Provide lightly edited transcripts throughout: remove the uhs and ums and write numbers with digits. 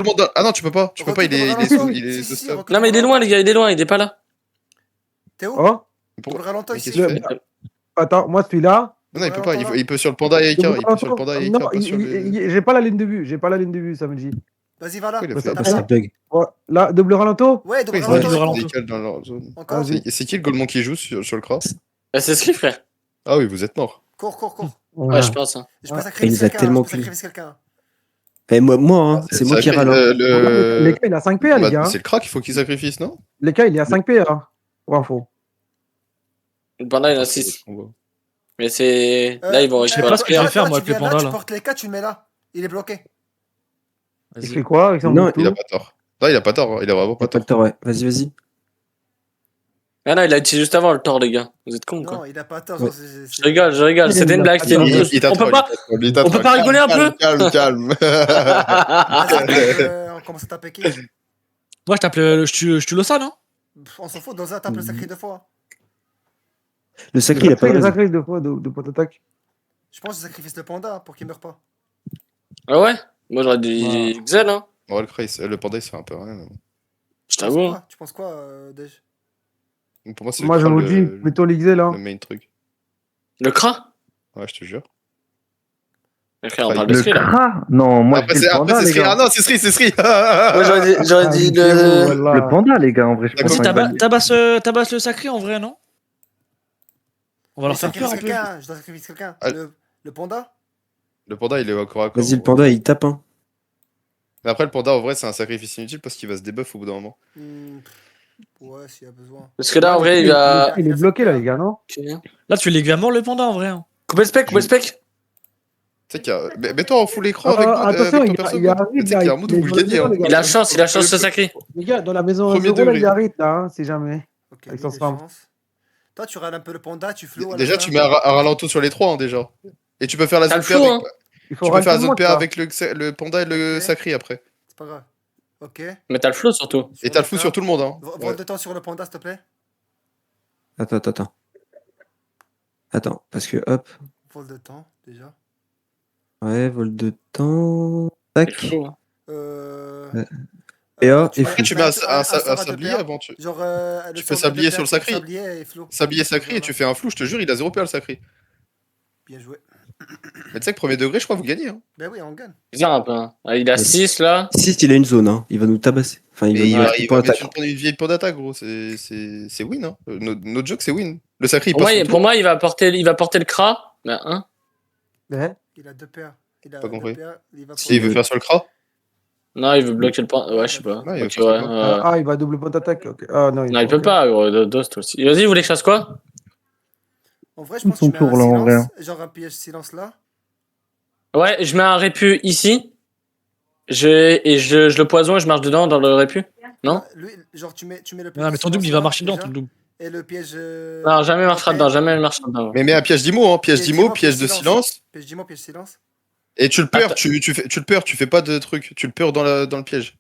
le monde. Ah non, tu peux pas. Tu peux pas, il est Si, stop. recule Non, mais il est loin, les gars, il est loin, il est pas là. T'es où? Oh, Double ralento Mais ici. qu'est-ce qu'il fait attends, moi celui-là. Non, il peut pas. Il peut sur le panda et Ika. Il peut sur le panda et Ika, Non, pas sur le. j'ai pas la ligne de vue. J'ai pas la ligne de vue, samedi. Vas-y, va là. Pourquoi il a Bah, fait ça- Ah, ça bug. Ouais, là, double ralento. Ouais, double Pourquoi ils ont ralento. des décals dans leur zone. Encore. Vas-y. C'est qui le Golemon qui joue sur le cross? Bah, c'est ce frère. Ah oui, vous êtes mort. Cours. Ouais, je pense. Hein. Je peux Ouais. sacrifier Il nous a quelqu'un. tellement Je peux sacrifier quelqu'un. Eh, moi, hein, c'est moi qui Sacré, râle. Les cas, il a 5 PA, les Bah, gars. c'est le crack, il faut qu'il sacrifie, non? Les cas, il est à 5 PA. Pour info. Le panda, il a 6. Mais c'est. Là, ils vont sais pas ce que je vais faire, moi, avec le panda, Tu là. portes les 4, tu le mets là. Il est bloqué. Il Vas-y. fait quoi avec son Non, bouton Il a pas tort. Non, il a pas tort. Il a vraiment Pas pas le tort. temps, ouais. Vas-y. Ah non, il a utilisé juste avant le tort, les gars. Vous êtes cons, quoi. Non, il a pas tort. Ouais. Je rigole. C'était une blague. Il t'a On peut troll, pas. il t'a on peut troll. pas rigoler un peu Calme. On commence à taper qui? Moi, je tape je tue l'Ossa, non? On s'en fout, dans un tape le sacré 2 fois. Le sacré, il a pas de Il a raison. sacré 2 fois de pot d'attaque. Je pense que je sacrifie le panda pour qu'il meure pas. Ah ouais? Moi, j'aurais dit Xel, hein. Ouais, le panda, il se fait un peu rien. Je t'avoue. Tu penses quoi, Dej? Pour moi, c'est Moi, je vous dis, le plutôt l'XL, là. main truc. Le cra? Ouais, je te jure. Frère, on parle de Le Sri, là. cra Non, moi Après, je dis c'est le panda, les Sri. Ah gars. non, c'est Sri. Moi, j'aurais dit le. Le panda, les gars, en vrai, je D'accord. pense. Vas-y, tabasse le sacré, en vrai, non? On va leur faire peur un peu. Je dois sacrifier quelqu'un. Ah. Le panda? Le panda, il est encore à corps. Vas-y, le panda, il tape, hein. Mais après, le panda, en vrai, c'est un sacrifice inutile parce qu'il va se debuff au bout d'un moment. Ouais, s'il y a besoin. Parce que là, en vrai, il va. Il est bloqué, là, les gars, non? Là, tu l'aiguilles à mort, le panda, en vrai. Hein. Coupez le spec. Tu sais qu'il y a. Mets-toi en full écran avec Attention, ton perso. il quoi. arrive, Tu sais qu'il y a un mode où vous le gagnez. Hein. Il a chance, ce sacré. Les gars, dans la maison Premier 0, là, degré. il arrive, là, hein, si jamais. Ok, Avec lui, son des spam. chances. Toi, tu râles un peu le panda, tu flou. Déjà, tu mets un ralento sur les trois, hein, déjà. Et tu peux faire la T'as zone le PA flow, avec. hein. Il faut Tu peux faire la rajouter zone PA le avec le panda et le Ok. sacré après. C'est pas grave. Ok. Mais t'as le flow, surtout. Et t'as le flou sur tout le monde. Hein. Vol de temps sur le panda, s'il te plaît. Attends, parce que hop. Vol de temps, déjà. Ouais, vol de temps. C'est Tac. flow, hein. Ouais. Et oh, et Après, tu mets un sablier avant. Genre, Tu fais sablier sur le sacré. Sablier et flou. Sablier sacré et tu fais un flou, je te jure, il a 0 PA le sacré. Bien joué. Mais tu sais que premier degré, je crois, vous gagnez. Hein. Ben oui, on gagne. Bizarre un peu. Hein. Ah, il a 6 là. 6, il a une zone, hein. Il va nous tabasser. Enfin, il va Et nous mettre il pour va mettre attaque. une vieille point d'attaque, gros. C'est win. Hein. Notre joke, c'est win. Le sacré, il Pour passe. moi, sur pour tout. moi, il va porter le cra. Mais hein. Ouais. Il a 2 PA. Il a Pas 2 compris. PA. Il va Et il veut faire sur le cra. Non, il veut bloquer le point. Ouais, je sais pas. Ouais, il va Ok, faire ouais. ça. Ah, il va double pot d'attaque. ok. Ah, non, Non, il peut pas, gros. Dos, toi aussi. Vas-y, vous voulez que je fasse quoi? En vrai, je pense que Son tu mets tour, là, en un vrai. silence. Genre un piège silence là. Ouais, je mets un répu ici. Je le poison et je marche dedans dans le répu. Non? Lui, genre, tu mets le piège. Non, mais ton double, il va marcher dedans, ton double. Et le piège. Non, jamais il marchera dedans, jamais il marchera dedans. Mais mets un piège d'IMO, hein. Piège d'IMO, piège de silence. Piège d'IMO, piège silence. Et tu le peurs, Attends. tu le peurs, tu fais pas de truc. Tu le peurs dans le piège.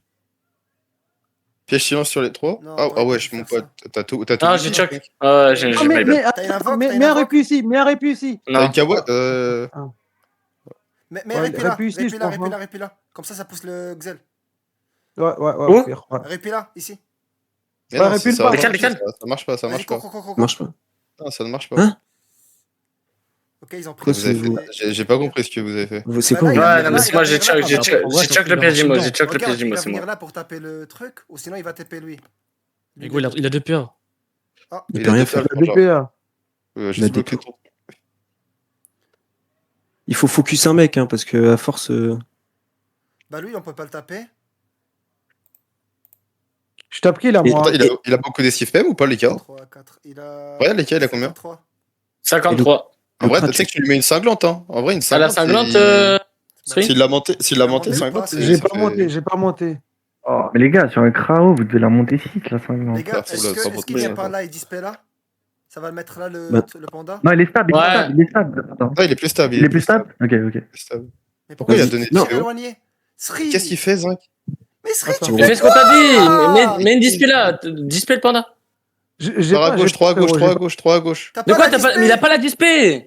Piège silence sur les trois. Non, Ah ouais, ouais, tu peux mon faire pote. T'as tout. Ah, dit, j'ai hein. choc. Ouais, j'ai Ah, mais, my bad. T'as une invoque, mais, t'as une mais un invoque. répu ici, mais un répu ici. T'as Non. une kawa. Mais Ouais, répi là, répi ici, je pense, hein. répi là. Comme ça pousse le Xel. Ouais, Où au pire, ouais. Répi là, ici. Mais Ouais, non, répule ça pas. marche Décale. Ça marche pas, ça Vas-y, marche pas. cours. Marche pas. Non, ça ne marche pas. Hein Ok, ils ont pris. Quoi, Vous avez c'est vous fait- J'ai pas compris ce que vous avez fait. C'est Bah quoi là, vous il va Ouais, venir non, mais là, c'est il moi, va j'ai venir là, choc le piège d'IMO, j'ai choc le piège Regarde, d'IMO, il va c'est moi. venir là pour taper le truc, ou sinon il va taper lui. Mais gros, il a 2 PA. Il peut rien a faire. deux La DPA. Je Il a suis bloqué. des Il faut focus un mec, hein, parce que à force. Bah lui, on peut pas le taper. Je tape qui, là, Et- moi? Il a beaucoup d'esquive même ou pas, les gars? 3, 4. Il a. Ouais, les gars, il a combien? 3. 53. En vrai, Le tu sais que tu lui mets une cinglante, hein. En vrai, une Ah, la cinglante. cinglante, S'il Sri l'a monté, monté, cinglante, c'est- J'ai ça pas fait- monté, j'ai pas monté. Oh, mais les gars, sur un crao, vous devez la monter 6, la Les cinglante. gars, faut est-ce le- sans qu'il monter, vient ça par va. là et dispel là? Ça va le mettre là, Bah. le panda? Non, il est stable, Ouais. il est stable. Attends. Ah, il est plus stable. Il est plus stable. Ok. Plus stable. Mais Pourquoi il a Vas-y. donné Non. Théo éloigné? Sri! Qu'est-ce qu'il fait, Zinc? Mais Sri, Attends. tu Mais fais fais ce qu'on t'a quoi? dit, mets une dispel là, dispel le panda. J'ai Par à pas- gauche, j'ai 3 à pas- gauche, j'ai 3 à pas- gauche, 3 à gauche. T'as De quoi la t'as pas, dispel? mais il a pas la dispel.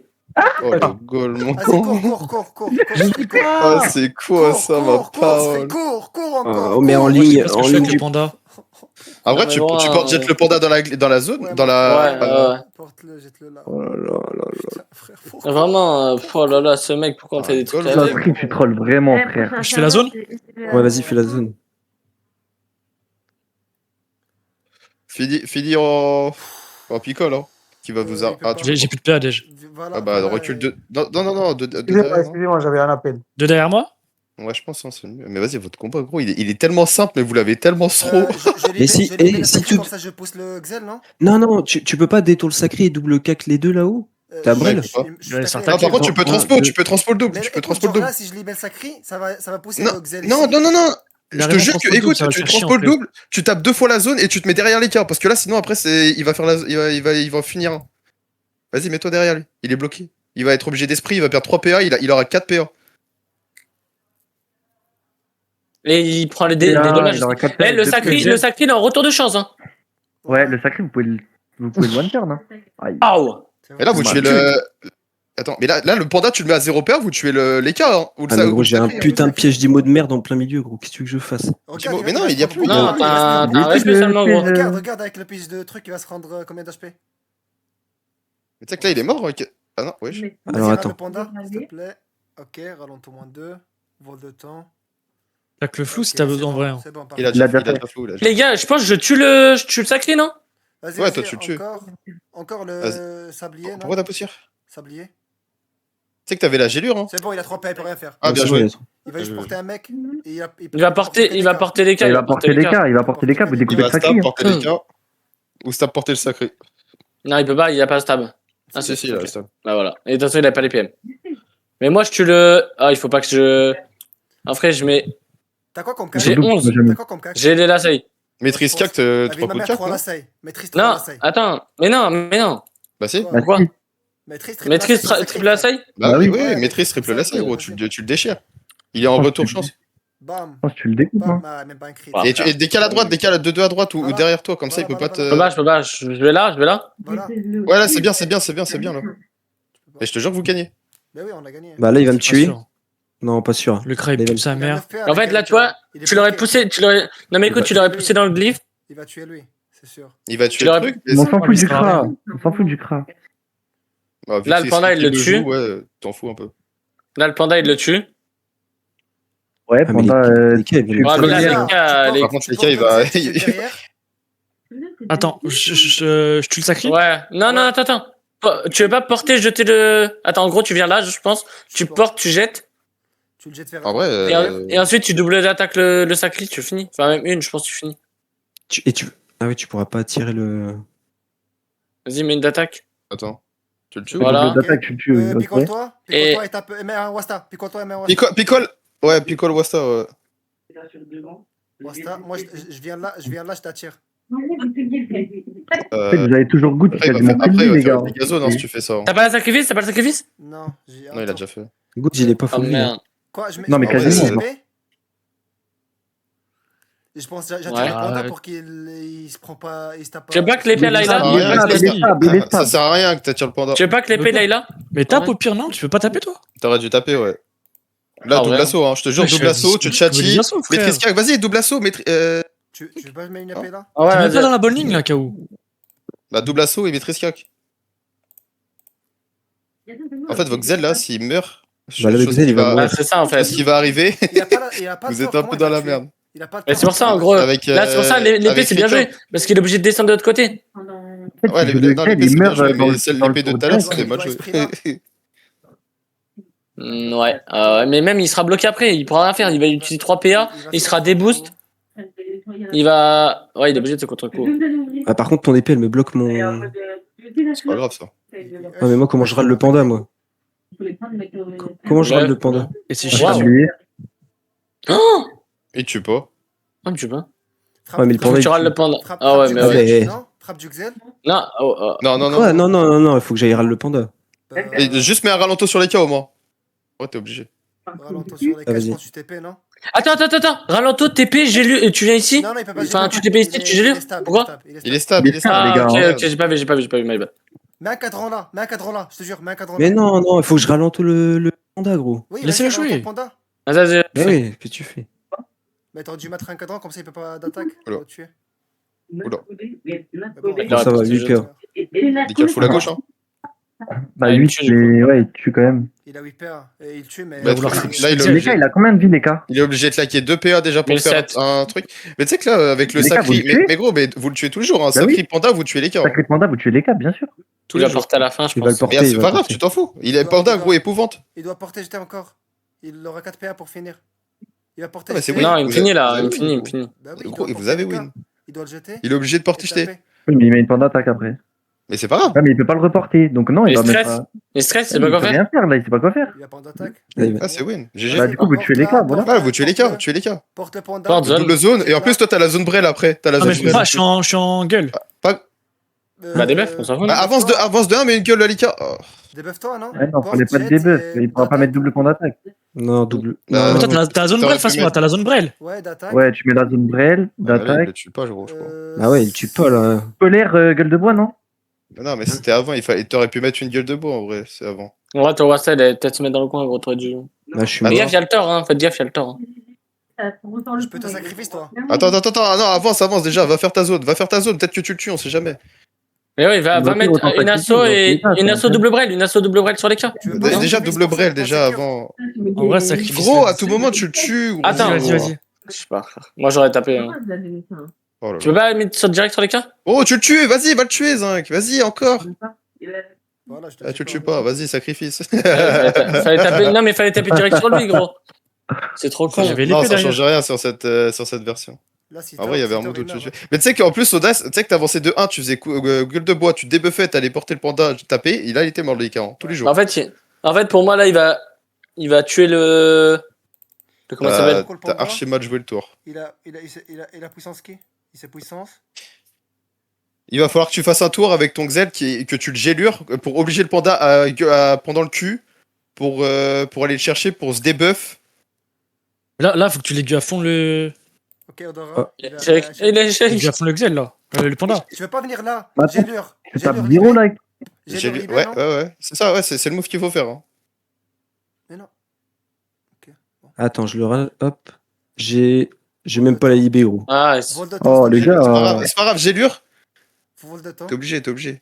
Oh le golemon. Vas-y, cours. Ah, c'est quoi ça, ma parole? Cours Oh, encore. mais en Moi, je sais ligne, pas ce que en je fais ligne avec le du. panda. En vrai, Ah, mais tu bon, portes jet le panda dans la zone, Ouais, dans la. Ouais, ouais. Porte-le, jette-le là. Oh là là là. Putain, frère, pourquoi Vraiment, oh là là, ce mec, pourquoi on Ah, fait des trucs goal, Là, avec? Free, tu trolles vraiment, frère. Je fais la zone Ouais, vas-y, fais la zone. Fini en picole, hein. Qui va vous. il peut pas. J'ai plus de PA déjà. Voilà, Ah bah, voilà, recule de. Non, de Excusez-moi, derrière. excusez-moi, j'avais un appel. Deux derrière moi? Ouais, je pense, hein, c'est mieux. Mais vas-y, votre combat, gros, il est tellement simple, mais vous l'avez tellement trop. Mais si- je libère eh, le si sacré, tu- comme ça je pousse le Xel, non Non, tu peux pas détour le sacré et double cac les deux là-haut? T'as Brel je suis Ouais, taclé, c'est un là. Ah, tacle. par contre, tu peux transpo, Ouais, tu peux transpo le double, Mais tu peux écoute, transpo le genre double. là, si je libère le sacré, ça va pousser Non, le Xel non, ici. non. Il a Je te raison, jure transpo que, le double, écoute, ça va tu le faire chier, transposes en le double, tu tapes 2 fois la zone et tu te mets derrière l'écart. Parce que là, sinon, après, il va faire il va finir. Vas-y, mets-toi derrière lui. Il est bloqué. Il va être obligé d'esprit, il va perdre 3 PA, il aura 4 PA. Et il prend les dommages. Il aura quatre Eh, le deux sacré, PA. le sacré, il est en retour de chance, hein. Ouais, le sacré, vous pouvez le one turn. Hein. Aïe. Aouh. C'est Et là, vrai. vous Bah, tuez le. Attends, mais là, le panda, tu le mets à 0 PA, vous tuez l'écart. Hein. Ou le Ah, mais ou gros, le j'ai un sacré. putain de piège d'IMO de merde en plein milieu, gros. Qu'est-ce que tu veux que je fasse? Regarde, Mais non, il y a va se plus. rendre- Non, il va se t'as rendre- un respect seulement, gros. Regarde avec le pitch de truc, il va se rendre combien d'HP? Mais tu sais que là, il est mort. Ah non, wesh. Alors, Vas-y, rame attends. le panda, s'il te plaît. Ok, ralentis moins 2. Vol de temps. Tacle le flou Ok, si t'as c'est besoin en bon, vrai. Hein. C'est bon, Il a parfait. déjà flou. Là. Les gars, je pense que je tue le sacré, non? Vas-y, Ouais, vas-y, toi, tu le tues. Encore le sablier, non? Pourquoi t'as poussière? Tu Sablier. sais que t'avais la gélure, hein. C'est bon, il a 3 PA, il peut rien faire. Ah, bien C'est joué. bon, Il va juste je- porter un mec. Et il Il va porter les cas. Il va porter des cas, vous Il découpez va le sacré. stab, Hein. porter les cas. Ou stab, porter le sacré. Non, il peut pas, il a pas de stab. Ah, si, il a le stab. Bah voilà. Et de toute façon, il a pas les PM. Mais moi, je tue le. Ah, il faut pas que je. Après, je mets. T'as quoi comme cac? J'ai Double, 11. jamais. T'as quoi comme cac? J'ai les lacets. Maîtrise CAC, Vas-y, 3 ma coups de mère, CAC, 3 non? lassailles. Maîtrise 3 Non, lassailles. attends. Mais non. Bah si. Ouais. Bah, Pourquoi si. Maîtrise Triple lasset? Bah Bah oui, oui. oui, maîtrise triple Ouais, lacet, ouais, gros, ouais. tu le déchires. Il est en Oh, retour tu- chance. Bam. Je pense que tu le découpes. Bam. Hein. Ah, même pas un crit. Ah, Et décale à droite, décale de 2 à droite ou Voilà. derrière toi, comme ça il peut Voilà, pas voilà, te. Je peux pas. Je vais là. Voilà. Ouais, là c'est bien là. Et je te jure que vous gagnez. Bah oui, on a gagné. Bah là, il va me Pas tuer. sûr. Non, pas sûr. Le crabe, Il va pue me- sa Il a mère. 9 PA, En fait, le là, gars, tu vois, il est tu l'aurais bloqué. poussé. Non, mais écoute, tu l'aurais poussé dans le glyphe. Il va tuer lui, c'est sûr. Il va Tu tuer le l'aurais- truc. On s'en mais fout du ça sert à cra. rien. On s'en fout du cra. Bah, vu Là, que le c'est panda, Sri il le qui tue. joue, ouais, t'en fous un peu. Là, le panda, il le tue. Ouais, Ah, mais pendant. les cas, ils vont tu- le Ouais, mais là, tuer. les cas, les- Par contre, les cas, il va. Attends, je tue le sacré. Ouais. Non, attends. Tu veux pas porter, jeter le. Attends, en gros, tu viens là, je pense. Tu portes, tu jettes. Tu le jettes vers. En vrai, Et ensuite, tu doubles d'attaque le sacré, tu finis. Enfin, même une, je pense, tu finis. Ah oui, tu pourras pas tirer le. Vas-y, mets une d'attaque. Attends. Tu le tues Voilà. Double d'attaque, tu le tues. ok. Picole-toi Et- et tape. Mets un Wasta. Picole-toi et mets un Wasta. Picole. Ouais, Picole Wasta. Ouais. Wasta, moi je viens là, je t'attire. En fait, vous avez toujours goût de Après, il va quasiment faire, plus après, de il va les faire gars. une gazone hein, si tu fais ça. Hein. T'as pas le sacrifice Non, j'ai. Non, il a déjà fait. Good, il est pas Oh full vie. hein. merde. Quoi, je mets. Non, mais je mets quasiment. une épée. Et je pense j'attire Ouais. le panda pour qu'il se prend pas, il se tape pas. Tu veux pas que l'épée Il est aille Ça là sert à rien, stable, que il est t'attires- stable, il est Ça stable. sert à rien que t'attires le panda. Tu veux pas que l'épée aille là? Mais tape Ouais. au pire, non? Tu veux pas taper toi? T'aurais dû taper, ouais. Là, Ah, double ouais. assaut, hein. Je te jure, Ouais, je double fais assaut, tu des châties. assauts, frère. Maîtrise CAC, vas-y, double assaut. Tu veux pas mettre une épée là? Ah T'es même vas-y. pas dans la bonne ligne là, K.O. Bah, double assaut et maîtrise CAC. En fait, Voxel, là, s'il meurt. Bah, le chose Voxel, qui il va Ouais, mourir. c'est ça en fait. Ce qui va arriver, Il a pas de vous êtes tort, un peu comment dans il va la tuer? merde. Il a pas de Mais tort. c'est pour ça en gros. Avec, Là, c'est pour ça l'épée avec c'est bien les joué. Parce qu'il est obligé de descendre de l'autre côté. Ouais, Le l'épée, non, Voxel, l'épée, il c'est bien meurt joué, dans mais le- celle dans le l'épée de tour tout à l'heure, de c'était il mal doit joué. esprit Ouais. Mais même il sera bloqué après. Il pourra rien faire. Il va utiliser 3 PA. Il sera déboost. Il va. Ouais, il est obligé de se contre-coup. Ah, par contre, ton épée, elle me bloque mon. C'est pas grave, ça. Ah, mais moi, comment je râle le panda, moi? Comment je râle le panda? Et c'est J'ai chiant. oublié. Oh Il tue pas. Ah, mais tu peux. Ouais, mais le panda, Tu il râles tue. le panda. Frappe, Ah ouais, frappe mais du ouais. Xel, ouais. non? Frappe du Xel. Non, Non, non, Ouais, non. non, il faut que j'aille râle le panda. Et juste mets un ralento sur les cas au moins. Ouais, t'es obligé. Ralentis sur les Ah, cases, vas-y. je pense que tu TP, non? Attends. Ralento, TP, j'ai lu. Tu viens ici? Non, il peut pas. Enfin, j'ai tu TP ici, il est- tu gélures? il est stable, Pourquoi? il est Il est stable. stable, il est stable. Ah, les gars, ok, ouais. j'ai pas vu, my bad. Mets un cadran là, je te jure, mets un cadran Mais là. non, non, il faut que je ralente le panda, gros. Oui, Laissez-le vas-y, ralentis jouer. le panda. Vas-y, Mais oui, qu'est-ce que tu fais? Mais t'aurais dû mettre un cadran, comme ça il peut pas d'attaque. Oula. On va le tuer. Oula. Mais Bon, ça va, parce que 8 je- cœurs. Nickel full à gauche, hein. Bah, il 8, tue, du mais ouais, il tue quand même. Il a 8 PA. Et il tue, mais. Bah, vouloir- là, il est Les obligé. il a combien de vie, les gars? Il est obligé de claquer 2 PA déjà pour 1007. faire un truc. Mais tu sais que là, avec le Les gars, vous sacri. le tuez Mais gros, mais vous le tuez tous les jours. Hein. Bah Sacri oui. panda, vous tuez les cas. hein. Sacré panda, vous tuez les cas, bien sûr. Tous Il les va jours. porter à la fin, je Il va le pense. porter. Mais il c'est va pas le grave, porter. tu t'en fous. Il est doit- panda, il gros, doit- épouvante. Il doit porter jeter encore. Il aura 4 PA pour finir. Il va porter Ah, mais c'est jeter. win. Non, il me Vous finit avez- là, vous il avez me finit, il me win. finit. Bah oui, il Gros, doit et vous porter avez les win. cas. Il doit le jeter. Il est obligé de porter et jeter. taper. Oui, mais il met une panda attaque après. Mais c'est pas grave. Ouais, mais il peut pas le reporter. Donc non, il Il va mettre. stresse. Il stresse, c'est Il pas peut quoi faire. rien faire, là, il sait pas quoi faire. Il a pas d'attaque. Là, il va- Ah, c'est win. GG. Bah, du coup, vous tuez les cas, voilà. Ah, vous tuez les cas, vous tuez les cas. Porte le panda. Porte zone. Double zone. Et en plus, toi, t'as la zone Brel après. T'as la Non, mais zone je peux Brel. pas, je suis en gueule. Bah, des buffs, on s'en fout. Bah, avance de 1, mais une gueule, Lalika. Oh. Débuff toi, non Ouais, non, Porte, fallait pas de jet debuff. et Il pourra pas d'attaque. mettre double panda attaque. Non, double. Bah, Non, Mais toi, t'as la zone T'aurais Brel face pu moi, mettre- t'as la zone Brel. Ouais, d'attaque. Ouais, tu mets la zone Brel, Ah, là, il d'attaque. le tue pas, je crois. Ah ouais, il tue pas là. Polaire, gueule de bois, non? Non, mais c'était avant. T'aurais pu mettre une gueule de bois en vrai. C'est avant. Ouais, ton Wastel, elle peut-être se mettre dans le coin, gros, t'aurais dû. Là, je suis Fais Attends. mort. gaffe, y'a le tort, hein. Faites gaffe, y'a le tort. hein. Je peux te sacrifier, toi. Attends. Non, avance déjà. Va faire ta zone. Peut-être que tu le tues, on sait jamais. Mais ouais, va Il doit mettre autant une asso sacrifier, et il doit une faire asso ça. double Brel sur les cas. Tu veux pas Déjà, sacrifier, double c'est Brel, pour déjà sécure. avant. En vrai, sacrifice. Gros, à tout moment, tu le tues. Gros. Attends. Vas-y. Je sais pas, frère. Moi, j'aurais tapé. hein. Oh là Tu là. peux pas mettre sur direct sur les cas? Oh, tu le tues. Vas-y, va le tuer, Zinc. Vas-y, encore. Voilà, je te Ah, dis tu le pas. tues pas. Vas-y, sacrifice. Fallait taper. Non, mais fallait taper direct sur lui, gros. C'est trop con. J'avais Non, l'épée ça derrière. change rien sur cette version. Là, si En vrai, il y avait un si mode où t'aurais tu une tuais. Mais tu sais qu'en plus, Audace, tu sais que t'avançais de 1, tu faisais gueule de bois, tu débuffais, t'allais porter le panda, tu tapais, et là, il était mort le Ika, tous les jours. En fait, pour moi, là, il va tuer comment ça s'appelle? Pourquoi le T'as panda archi mal joué le tour. Il a puissance qui Il sait puissance Il va falloir que tu fasses un tour avec ton Xel que tu le gélures pour obliger le panda pendant le cul pour aller le chercher pour se débuff. Là, faut que tu l'aiguilles à fond le. Ok, Odora. Ah. Il a- Shake. il a- Il est shake. Aiguille à fond le Xel, là. Le panda. Tu veux pas venir là Attends, Gélure. Tu tapes 0 là. Gélure libé, Ouais, non ouais. C'est ça, ouais, c'est le move qu'il faut faire. Hein. Mais non. Attends, je le hop. J'ai même pas la IB, gros. Ah, Vol de temps. Oh, s'il te les plaît. gars. C'est pas grave, gélure. Vol de temps. T'es obligé.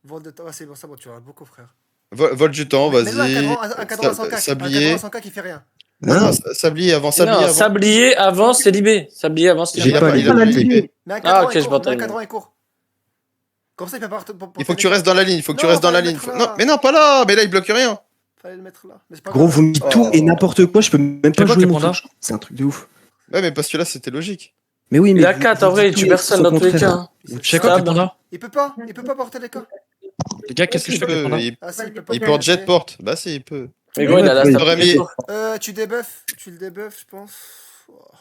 Vol de temps. Ah, c'est bon, ça, bon, tu rates beaucoup, frère. Vol du temps, Mais là, vas-y. un cadran à 100K. Un Sablier. cadran à 100K qui fait rien. Non, sablier avant, sablier non, avant. sablier avant, c'est libé. Sablier avant, c'est J'ai libé. pas il les a la pas ligne. libé. Mais un cadran ok, est je court. m'entends. Mais un cadran est court. Comme ça, il peut pas. Il faut que tu restes dans la ligne, fallait le mettre là. Non, mais non, pas là, mais là, il bloque rien. Fallait le mettre là. Mais c'est pas Gros, grave. vous me dites tout et n'importe quoi, je peux même pas quoi jouer tes mon pandas touche. C'est un truc de ouf. Ouais, mais parce que là, c'était logique. Mais oui, mais. Il a vous- 4 vous en vrai, il dites tue tout personne et dans son tous les contraire. cas. Je sais quoi, tes pandas? Il peut pas porter les cas. Les gars, qu'est-ce que je fais avec les pandas? Il Ah, si, il peut pas. il porte jet porte. Bah, si, il peut. Mais gros, il a la Il stab aurait tous les mis- tours. Tu débuffes. Tu le débuffes, je pense.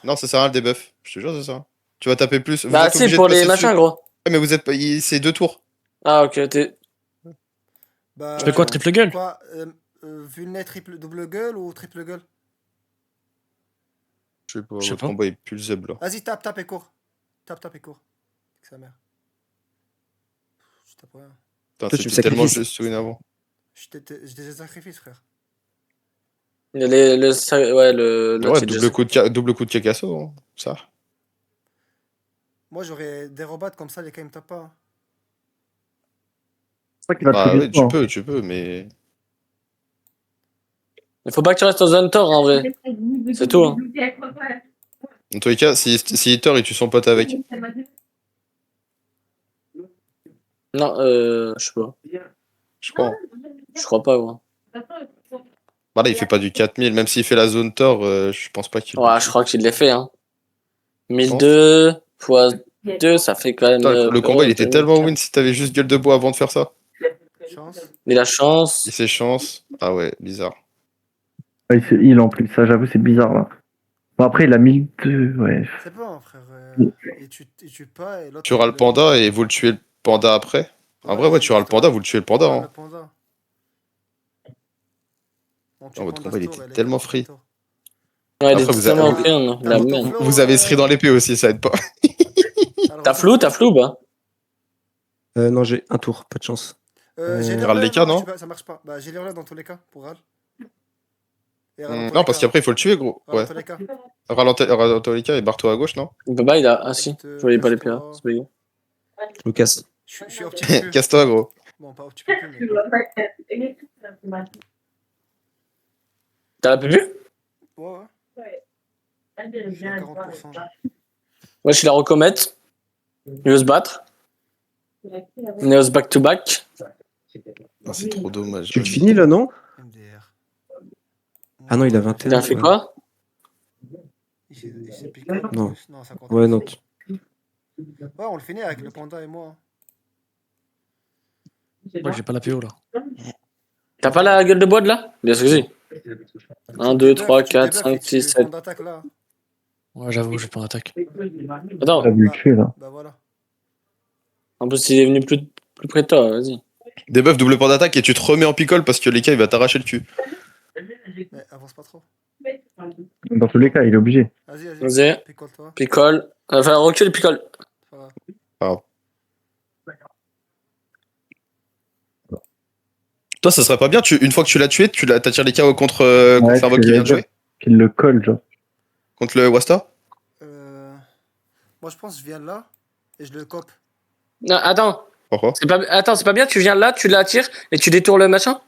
Non, ça sert à rien le debuff. Je te jure, c'est ça. Tu vas taper plus. Vous Bah, êtes si, obligé pour de les passer machins, dessus. gros. Ouais, mais vous êtes pas. C'est 2 tours. Ah, ok, t'es. Bah, Je fais quoi, triple gueule? Quoi Vulnet triple double gueule ou triple gueule Je sais pas, Je sais votre pas. combat est plus zeb là. Vas-y, tape et cours. Tape et cours. Avec sa mère. Je tape rien. Putain, Toi, tu me c'était tellement sacrifies. juste win avant. Je t'ai sacrifice, frère. Il y a le Ouais, double coup de Kakasso, hein, ça. Moi, j'aurais des robots comme ça, les cas, ils me tapent pas. Hein. C'est ça qui va Bah tuer oui, les gens. tu peux, mais. Il faut pas que tu restes en zone tort, en vrai. C'est tout, hein. Dans tous les cas, si Hitter, il tue son pote avec. Non, je sais pas. Je crois. Je crois pas, gros. Bah là, il fait pas du 4000, même s'il fait la zone Thor, je pense pas qu'il. Ouais, je crois qu'il l'a fait, hein. 1002 fois 2, ça fait quand même. Putain, le combat, il était tellement win si t'avais juste gueule de bois avant de faire ça. Chance. Il a chance. Il s'est chance. Ah ouais, bizarre. Ouais, il fait heal en plus, ça j'avoue c'est bizarre là. Bon après il a 1002, ouais. C'est bon, frère. Et tu pas. Et l'autre, Tu auras le panda et vous le tuez le panda après. En vrai, ouais, tu auras le panda, vous le tuez le panda. Ouais, Hein. le panda. On tue Oh, le votre panda combat, il ce tour, était et les tellement gars, free. tour. Ouais, il est Après, vous tellement avez- ok, hein. La Vous- merde. Vous avez Sri dans l'épée aussi, ça aide pas. Alors, T'as flou, bah? Non, j'ai un tour, pas de chance. J'ai Ral les cas, non? Ça marche pas. Bah, j'ai l'heure dans tous les cas pour Ral. Non, parce qu'après, il faut le tuer, gros. Ouais. Ralentez les cas et barre-toi à gauche, non? Baba, il a. Ah si, je voyais pas les PA. C'est pas grave. Je me casse. Je suis au petit peu plus. Casse-toi, gros. Bon, pas au petit peu plus, mais. T'as la PPU? Ouais, ouais. Je suis à 40%. Ouais, je suis la recomète. Il veut se battre. Neos back to back. Ah, c'est trop dommage. Tu le finis là, non? MDR. Ah non, il a 21. Il a fait ouais. quoi? Il s'est piqué. Non. Non, ça compte. Ouais, non. Ouais, on le finit avec le panda et moi. Moi, j'ai pas la PO là. T'as pas la gueule de bois de là? Bien sûr que si. 1, 2, 3, 4, 5, 6, 7. D'attaque là. Ouais, j'avoue, j'ai pas d'attaque. Attends, T'as vu le tuer là. Bah voilà. en plus, il est venu plus près de toi, vas-y. Debuff double point d'attaque et tu te remets en picole parce que les cas, il va t'arracher le cul. Mais avance pas trop. Dans tous les cas, il est obligé. Vas-y, Vas-y. Picole-toi. Picole. Enfin, recule, picole. Ça va. Toi, ça serait pas bien, une fois que tu l'as tué, t'attires les cas contre Ouais, Servo c'est qui vient de vrai. jouer? Qu'il le colle, genre. Contre le Wasta? Moi, je pense que je viens là et je le cope. Non, attends. Pourquoi? Attends, c'est pas bien, tu viens là, tu l'attires et tu détournes le machin?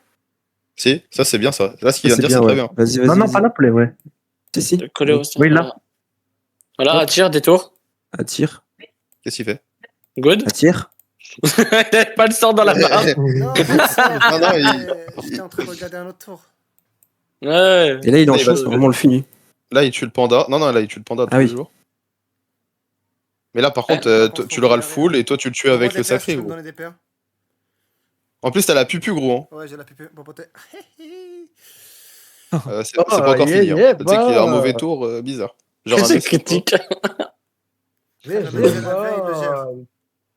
Si, ça c'est bien ça. Là, ce qu'il vient de dire, c'est ouais. très bien. Vas-y, vas-y. Non, non, vas-y. pas là, poulet, ouais. Si, si. Coller au Oui, là. Voilà, attire, détour. Attire. Qu'est-ce qu'il fait? Good. Attire. Il avait pas le sang dans la barre. Non, pas ça. Non, J'étais en train de regarder un autre tour. Ouais. Et là, il Il va enchaîne, se- c'est vraiment le fini. Là, il tue le panda. Non, là, il tue le panda tous Ah les oui. jours. Mais là, par contre, par contre, tu faut l'auras le regarder. full et toi, tu le tues avec Moi, le des paires, sacré, tu peux me gros. donner des paires. En plus, t'as la pupu, gros. Hein. Ouais, j'ai la pipe. Bon, poté. C'est pas encore fini. Hein. Tu sais qu'il y a un mauvais tour bizarre. Genre un C'est mec- critique. La veille, il le gère.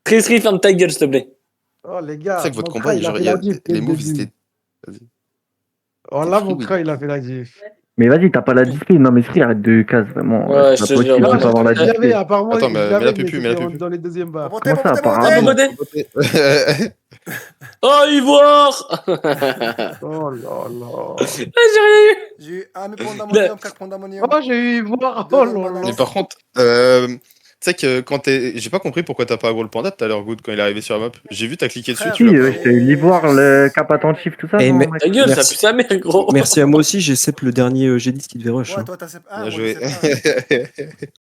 Chris, ferme ta gueule, s'il te plaît. Oh, les gars. C'est vrai que votre mon combat, cra, il a genre, fait la diff dès les le moves, début. c'était. Oh, là, mon fluide. cra, il a fait la diff. Mais vas-y, t'as pas la display. Non, mais Sri, arrête de casse, vraiment. Ouais, C'est je pas te jure, possible ouais. de pas avoir la Je l'avais, display. apparemment, Attends, je mais l'avais, la pupille, mais la c'était pupille. dans les deuxièmes barres. Bon, poté, Comment ça, bon, poté, apparemment bon, poté. Oh, Ivoire. Oh là là. J'ai rien eu. J'ai eu un point d'ammonium, 4 points d'ammonium. Oh, j'ai eu voir. Deux Oh dans le là là. banane. Mais par contre, tu sais que quand t'es. J'ai pas compris pourquoi t'as pas aggro le panda tout à l'heure, Good, quand il est arrivé sur la map. J'ai vu, t'as cliqué dessus, Frère, tu Si, l'as pas. j'ai eu l'ivoire, le cap attentif, tout ça. Eh, non, mais- mec. Ta gueule, ça Merci. pue sa mère, gros. Merci à moi aussi, j'ai cep le dernier G10 qui devait rush. Ouais, hein. toi, t'as 7. Bien Ah, joué. moi, j'ai 7.